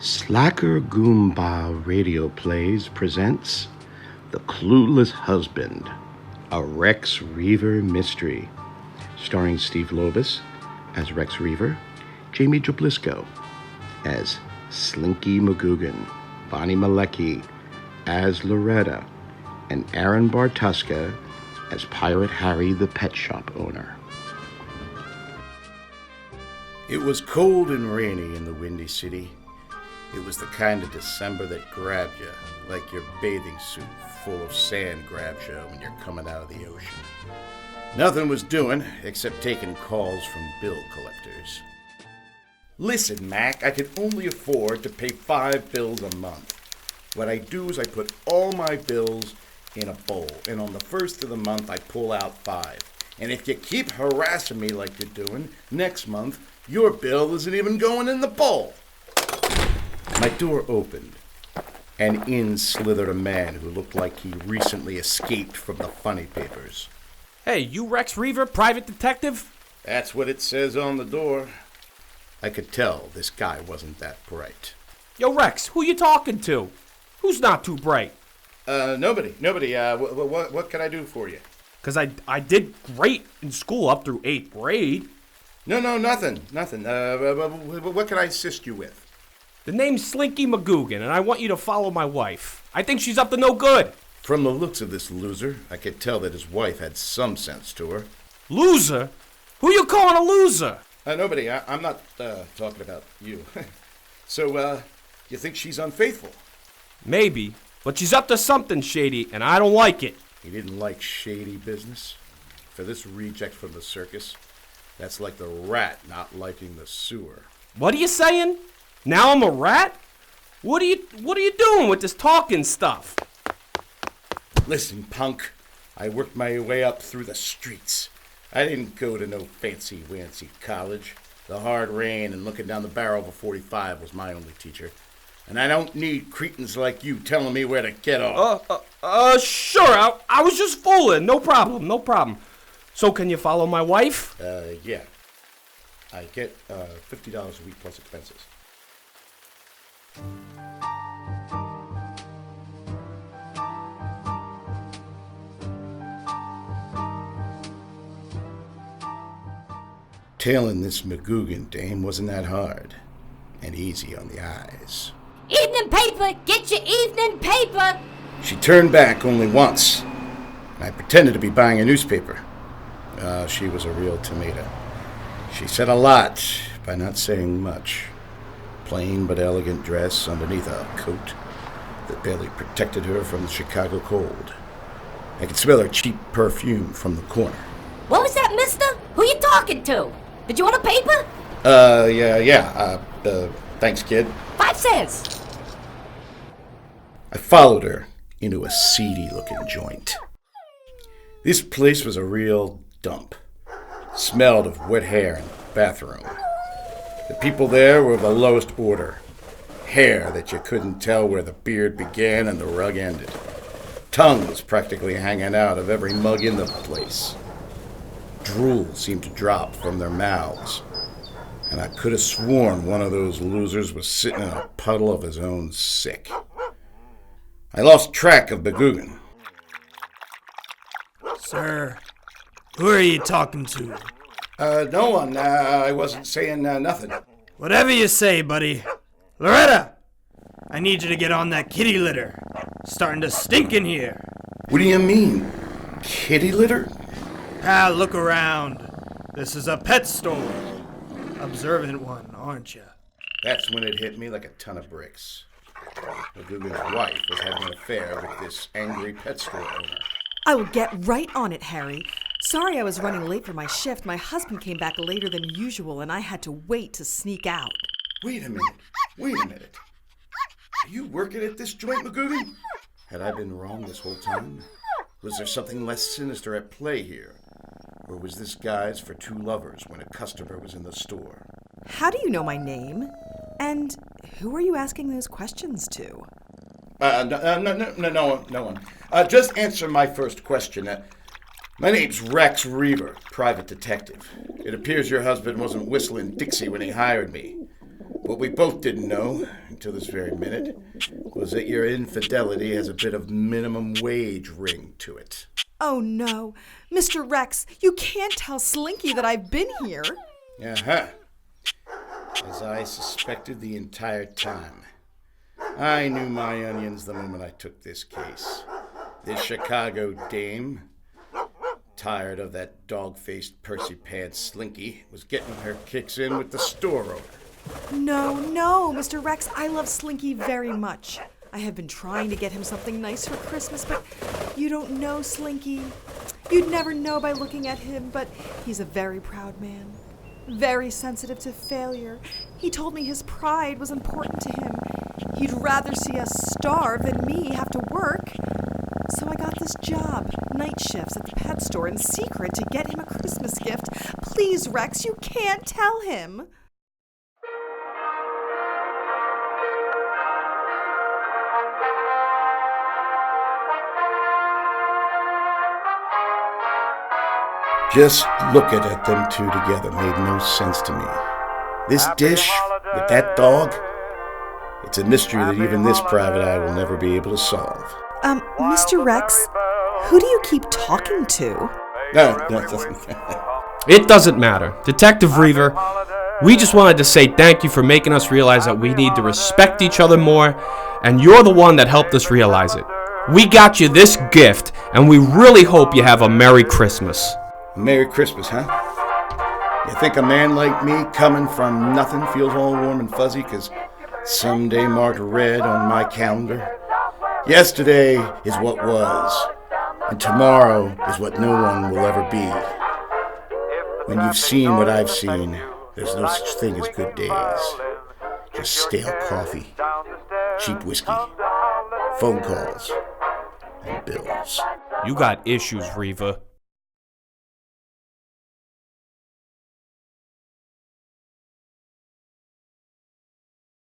Slacker Goomba Radio Plays presents The Clueless Husband, a Rex Reaver mystery, starring Steve Lobus as Rex Reaver, Jamie Jablisco as Slinky McGugan, Bonnie Malecki as Loretta, and Aaron Bartuska as Pirate Harry, the pet shop owner. It was cold and rainy in the Windy City. It was the kind of December that grabbed you, like your bathing suit full of sand grabs you when you're coming out of the ocean. Nothing was doing except taking calls from bill collectors. Listen, Mac, I can only afford to pay 5 bills a month. What I do is I put all my bills in a bowl, and on the first of the month I pull out 5. And if you keep harassing me like you're doing, next month your bill isn't even going in the bowl. My door opened, and in slithered a man who looked like he recently escaped from the funny papers. Hey, you Rex Reaver, private detective? That's what it says on the door. I could tell this guy wasn't that bright. Yo, Rex, who you talking to? Who's not too bright? Nobody. What can I do for you? 'Cause I did great in school up through 8th grade. No, nothing. What can I assist you with? The name's Slinky McGugan, and I want you to follow my wife. I think she's up to no good. From the looks of this loser, I could tell that his wife had some sense to her. Loser? Who you calling a loser? Nobody. I'm not talking about you. So, you think she's unfaithful? Maybe, but she's up to something shady, and I don't like it. He didn't like shady business. For this reject from the circus, that's like the rat not liking the sewer. What are you saying? Now I'm a rat? What are you doing with this talking stuff? Listen, punk. I worked my way up through the streets. I didn't go to no fancy-wancy college. The hard rain and looking down the barrel of a .45 was my only teacher. And I don't need cretins like you telling me where to get off. Sure. I was just fooling. No problem. So can you follow my wife? Yeah. I get $50 a week plus expenses. Tailing this McGugan dame wasn't that hard, and easy on the eyes. Evening paper! Get your evening paper! She turned back only once, and I pretended to be buying a newspaper. She was a real tomato. She said a lot by not saying much. Plain but elegant dress underneath a coat that barely protected her from the Chicago cold. I could smell her cheap perfume from the corner. What was that, mister? Who you talking to? Did you want a paper? Yeah. Thanks, kid. 5 cents. I followed her into a seedy-looking joint. This place was a real dump. Smelled of wet hair in the bathroom. The people there were of the lowest order. Hair that you couldn't tell where the beard began and the rug ended. Tongue was practically hanging out of every mug in the place. Drool seemed to drop from their mouths. And I could have sworn one of those losers was sitting in a puddle of his own sick. I lost track of McGugan. Sir, who are you talking to? No one. I wasn't saying nothing. Whatever you say, buddy. Loretta! I need you to get on that kitty litter. It's starting to stink in here. What do you mean? Kitty litter? Pal, look around. This is a pet store. Observant one, aren't you? That's when it hit me like a ton of bricks. McGugan's wife was having an affair with this angry pet store owner. I will get right on it, Harry. Sorry I was running late for my shift. My husband came back later than usual, and I had to wait to sneak out. Wait a minute. Are you working at this joint, McGugan? Had I been wrong this whole time? Was there something less sinister at play here? Or was this guise for two lovers when a customer was in the store? How do you know my name? And who are you asking those questions to? No one. Just answer my first question. My name's Rex Reaver, private detective. It appears your husband wasn't whistling Dixie when he hired me. What we both didn't know, in till this very minute was that your infidelity has a bit of minimum wage ring to it. Oh no. Mr. Rex, you can't tell Slinky that I've been here. Uh-huh. As I suspected the entire time. I knew my onions the moment I took this case. This Chicago dame, tired of that dog-faced Percy Pants Slinky, was getting her kicks in with the store owner. No, Mr. Rex, I love Slinky very much. I have been trying to get him something nice for Christmas, but you don't know Slinky. You'd never know by looking at him, but he's a very proud man. Very sensitive to failure. He told me his pride was important to him. He'd rather see us starve than me have to work. So I got this job, night shifts at the pet store in secret to get him a Christmas gift. Please, Rex, you can't tell him. Just looking at them two together made no sense to me. This dish with that dog, it's a mystery that even this private eye will never be able to solve. Mr. Rex, who do you keep talking to? No, it doesn't. It doesn't matter. Detective Reaver, we just wanted to say thank you for making us realize that we need to respect each other more, and you're the one that helped us realize it. We got you this gift, and we really hope you have a Merry Christmas. Merry Christmas, huh? You think a man like me coming from nothing feels all warm and fuzzy because someday marked red on my calendar? Yesterday is what was, and tomorrow is what no one will ever be. When you've seen what I've seen, there's no such thing as good days. Just stale coffee, cheap whiskey, phone calls, and bills. You got issues, Reaver.